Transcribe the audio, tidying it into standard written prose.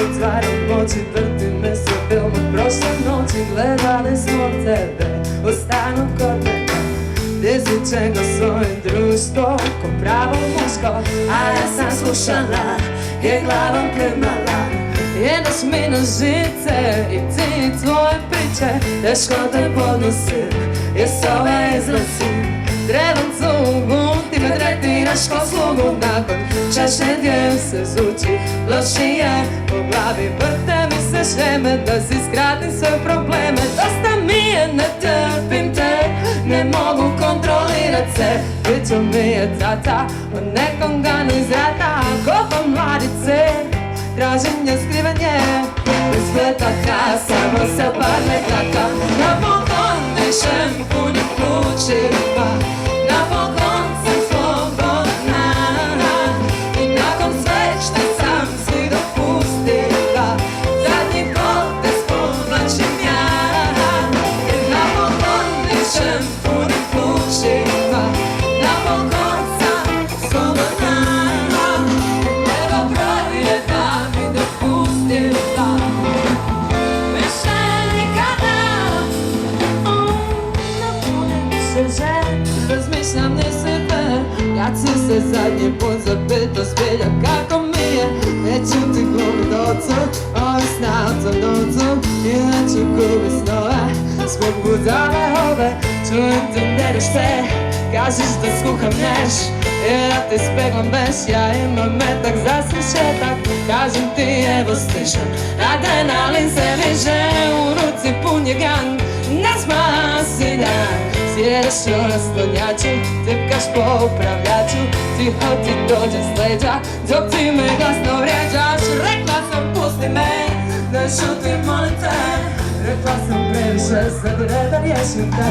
Otvaram oči, vrti me se film od prošle noći. Gledali smo tebe, ostanu kod mene. Izvučem ga svojim društvom ko pravo muško. A ja sam slušala i glavom klimala. Jedeš mi na žice i ti tvoje priče. Teško te podnosim jer s ove izlazim. Trebam cugu, ti me tretiraš ko slugu. Nakon čaše gdje se zvuči lošije po glavi. Vrte mi se šeme da si skratim sve probleme. Dosta mi je, ne trpim te, ne mogu kontrolirat se. Pričao mi je tata o nekom ganu iz rata. Kopa mladice, tražim nje skrivanje bez letaka, samo sa par letaka. Napokon dišem punim plućima, napokon sam slobodna. I nakon sve što sam si dopustila, zadnji potez povlačim ja. Jer napokon dišem punim plućima, napokon sam slobodna. Evo broj je da mi dopustila više nikada. Razmišljam ne sebe, kad si se zadnji put zapitao zbilja kako mi je. Neću ti glumit ocu, ovaj sna u tom novcu. I neću gubit snove zbog budale ove. Čujem te nereš se, kažeš da skuham neš i da ti speglam beš. Ja imam metak za svišetak, kažem ti evo stišem. Adrenalin se viže, u ruci pun je gan, ne spasi dan. Sjedeš na stolnjaču, tipkaš po upravljaču. Tiho ti dođe s leđa, dok ti me glasno vrijeđaš. Rekla sam pusti me, ne šutim molim te. Rekla sam previše, sad je red da riješim te.